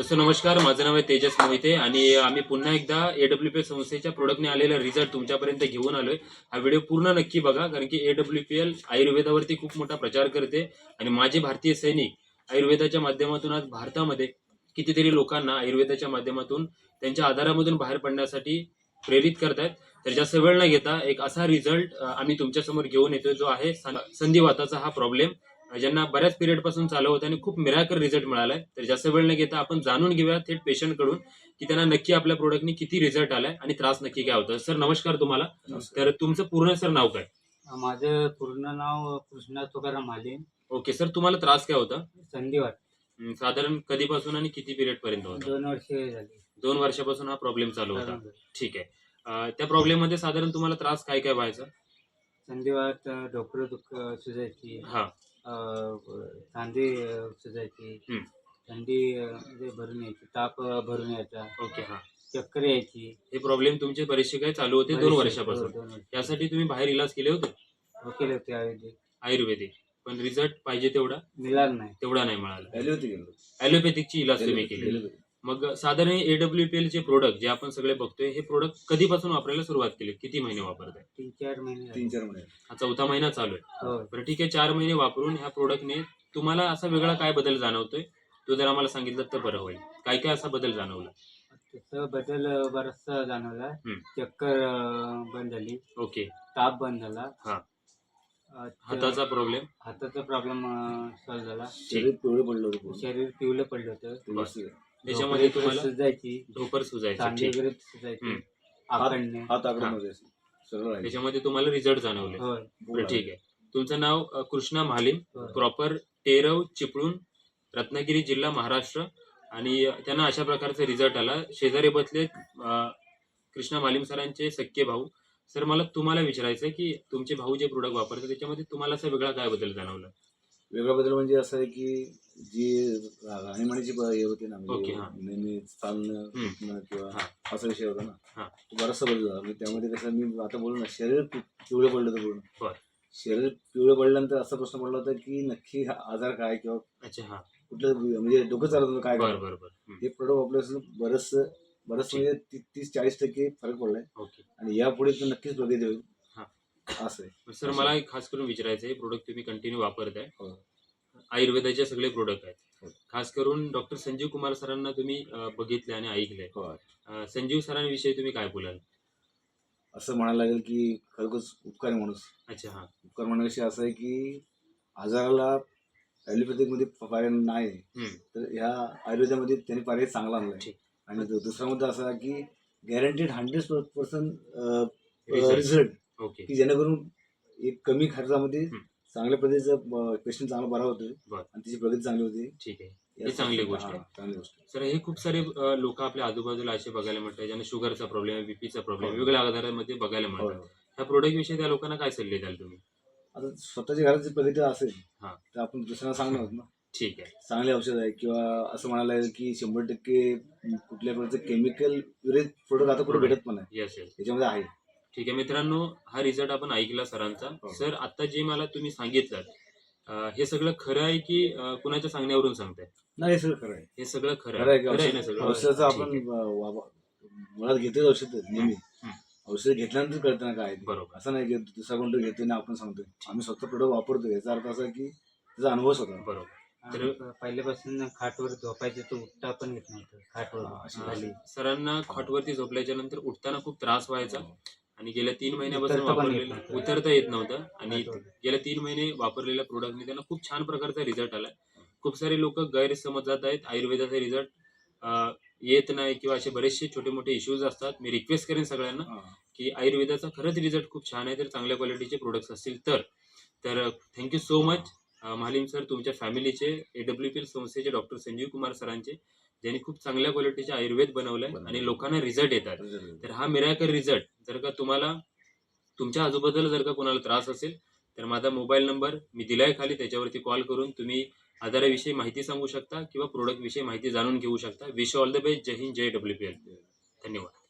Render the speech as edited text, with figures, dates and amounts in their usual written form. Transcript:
Sir नमस्कार, माझं नाव आहे तेजस मोहिते आणि आम्ही पुन्हा एकदा AWPL संस्थेच्या प्रोडक्टने आलेला रिझल्ट तुमच्यापर्यंत घेऊन आलोय. हा व्हिडिओ पूर्ण नक्की बघा, कारण की AWPL आयुर्वेदावरती खूप मोठा प्रचार करते आणि माझे भारतीय सैनिक आयुर्वेदाच्या माध्यमातून आज भारतामध्ये कितीतरी लोकांना आयुर्वेदाच्या माध्यमातून त्यांच्या आजारामधून बाहेर पडण्यासाठी प्रेरित करतायत. तर जास्त वेळ न घेता एक असा रिझल्ट आम्ही तुमच्यासमोर घेऊन येतोय, जो आहे संधिवाताचा हा प्रॉब्लेम ज्यांना बऱ्याच पिरियड पासून चालू होतं आणि खूप मिराकल रिझल्ट मिळालाय. तर जास्त वेळ न घेता आपण जाणून घेऊया थेट पेशंट कडून की त्यांना नक्की आपल्या प्रोडक्टनी किती रिझल्ट आलाय आणि त्रास नक्की काय होतं. सर नमस्कार तुम्हाला. तर तुमचं पूर्ण सर नाव काय? माझं पूर्ण नाव कृष्णा तुकाराम माले. ओके सर, तुम्हाला त्रास काय होता? संधिवात. साधारण कधीपासून आणि किती पिरियड पर्यंत होता? 2 वर्ष झाली. 2 वर्षापासून हा प्रॉब्लेम चालू होता. चालू. ठीक आहे. त्या प्रॉब्लेम मध्ये साधारण तुम्हाला त्रास काय काय व्हायचा? संधिवात, डोकं सुजायची, हा. खांदे सुजायची, थंडी म्हणजे भरून यायची, ताप भरून यायचा, ओके. हा. चक्कर यायची. हे प्रॉब्लेम तुमचे बरेचसे काय चालू होते 2 वर्षापासून. 2 वर्ष. यासाठी तुम्ही बाहेर इलाज केले होते? केले होते आयुर्वेदिक, पण रिझल्ट पाहिजे तेवढा मिळालं नाही. नाही मिळाला. ॲलोपॅथिकची इलाज तुम्ही केली. मग साधारण AWPL चे प्रोडक्ट जे आपण सगळे बघतोय, हे प्रोडक्ट कधीपासून वापरायला सुरुवात केली? किती महिने वापरताय? 3-4 महिने. 3-4 महिने. हा 4था महिना चालू आहे. हो. बरं ठीक आहे. 4 महिने वापरून ह्या प्रोडक्टने तुम्हाला असा वेगळा काय बदल जाणवतोय, तो जर आम्हाला सांगितलं तर बरं होईल. काय काय असा बदल जाणवला? तसं बदल बराचसा जाणवला. चक्कर बंद झाली. ओके. ताप बंद झाला. हा. हाताचा प्रॉब्लेम सॉल्व्ह झाला. शरीर पिवळं पडलं होतं. शरीर पिवळं पडलं होतं. त्याच्यामध्ये तुम्हाला सुजायची, ढोपर सुजायचं. सांधे वगैरे सुजायची, आखडणे. हात आकडे सरळ आहे. त्याच्यामध्ये तुम्हाला रिझल्ट जाणवले. होय. बरं ठीक आहे. तुमचं नाव कृष्णा महालिम, होय. प्रॉपर टेरव चिपळूण, रत्नागिरी जिल्हा, महाराष्ट्र. आणि त्यांना अशा प्रकारचा रिझल्ट आला. शेजारी बसले कृष्णा मालिम सरांचे सख्खे भाऊ. सर मला तुम्हाला विचारायचं आहे की तुमचे भाऊ जे प्रोडक्ट वापरतात त्याच्यामध्ये तुम्हाला असा वेगळा काय बदल जाणवला? वेगळा बदल म्हणजे असं आहे की जी राहणीमानीची हे होती ना, ओके. म्हणजे हा. नेहमी चालणं उठणं किंवा हा. असा विषय होता ना, हा. तो बराचसा बदल झाला. म्हणजे त्यामध्ये कसं मी आता बोललो ना, शरीर पिवळं पडलं होतं पूर्ण. बरं. शरीर पिवळं पडल्यानंतर असा प्रश्न पडला होता की नक्की हा आजार काय किंवा अच्छा. हा. कुठलं म्हणजे डोकं चालत होतं काय. बरं बरं बरं. हे प्रोडक्ट वापरल्यापासून बरंच म्हणजे 30-40% फरक पडलाय ओके. आणि यापुढे तर नक्कीच प्रगती होईल. हा. असं आहे. सर मला एक खास करून विचारायचं आहे, प्रोडक्ट तुम्ही कंटिन्यू वापरताय, हो. आयुर्वेदाचे सगळे प्रोडक्ट आहेत. हो. खास करून डॉक्टर संजीव कुमार सरांना तुम्ही बघितले आणि ऐकलंय. हो. संजीव सरांविषयी तुम्ही काय बोलाल? असं म्हणायला लागेल की खरोखरच उपकारी माणूस. अच्छा. हा. उपकार म्हणण्याविषयी असं आहे की आजाराला ॲलोपॅथिकमध्ये पर्याय नाही, तर ह्या आयुर्वेदामध्ये त्यांनी पर्याय चांगला आणलाय. ठीक. आणि दुसरा मुद्दा असा की गॅरंटीड 100% Result. Result, okay. की जेणेकरून एक कमी खर्चामध्ये चांगल्या पद्धतीचा पेशंट चांगला बरा होतोय बरं. आणि त्याची प्रगती चांगली होती. ठीक आहे. ही चांगली गोष्ट आहे. चांगली गोष्ट आहे. सर हे खूप सारे लोक आपल्या आजूबाजूला असे बघायला मिळतात ज्यांना शुगरचा प्रॉब्लेम आहे, बीपीचा प्रॉब्लेम आहे, वेगवेगळ्या आजारांमध्ये बघायला हो, मिळतात. हो. ह्या प्रोडक्ट विषयी त्या लोकांना काय सल्ले द्याल तुम्ही? आता स्वतःच्या घराची प्रगती असेल हा. तर आपण दुसऱ्यांना सांगणार आहोत ना, ठीक आहे. चांगले औषध आहे किंवा असं म्हणायला लागेल की 100% कुठल्या प्रकारचं केमिकल युरिक प्रोडक्ट आता कुठे भेटत पण नाही, येस येस. त्याच्यामध्ये आहे. ठीक आहे मित्रांनो, हा रिझल्ट आपण ऐकला सरांचा. हो. सर आता जे मला तुम्ही सांगितलं हे सगळं खरं आहे की कुणाच्या सांगण्यावरून सांगताय? नाही, हे सगळं खरं आहे. हे सगळं खरं खरं आहे आहे. खरं आहे ना की सगळं? औषधाचं आपण ठीक आहे. मुळात घेतोय औषध नेहमी. औषध घेतल्यानंतर कळतं ना काय आहे ते. बरोबर. असं नाही की दुसरा कोणतरी घेतोय ना आपण सांगतोय. आम्ही स्वतः प्रोडक्ट वापरतोय, याचा अर्थ असा की त्याचा अनुभवच होता. बरोबर. तर पहिल्यापासून खाटवर झोपायचं, तर उठता पण येत नव्हतं खाटवर. अशी खाली सरांना खाटवरती झोपल्याच्या नंतर उठताना खूप त्रास व्हायचा आणि गेल्या 3 महिन्यापासून उतरता पण येत वापरलेलं नव्हतं. उतरता येत नव्हतं आणि खाटवर. गेल्या 3 महिने वापरलेल्या प्रोडक्टने त्यांना खूप छान प्रकारचा रिझल्ट आलाय. खूप सारे लोक गैरसमजात आहेत. आयुर्वेदाचा रिझल्ट येत नाही किंवा असे बरेचसे छोटे मोठे इश्यूज असतात. मी रिक्वेस्ट करेन सगळ्यांना की आयुर्वेदाचा खरंच रिझल्ट खूप छान आहे. तर चांगल्या क्वालिटीचे प्रोडक्ट्स असतील तर थँक्यू सो मच महालिम सर, तुमच्या फॅमिलीचे, AWPL संस्थेचे डॉक्टर संजीव कुमार सरांचे, ज्यांनी खूप चांगल्या क्वालिटीचे आयुर्वेद बनवलंय आणि लोकांना रिझल्ट येतात. तर हा मिराकल रिझल्ट जर का तुम्हाला तुमच्या आजूबाजूला जर का कोणाला त्रास असेल तर माझा मोबाईल नंबर मी दिलाय खाली, त्याच्यावरती कॉल करून तुम्ही आजाराविषयी माहिती सांगू शकता किंवा प्रोडक्ट विषयी माहिती जाणून घेऊ शकता. Wish all the best. जय हिंद, जय AWPL. धन्यवाद.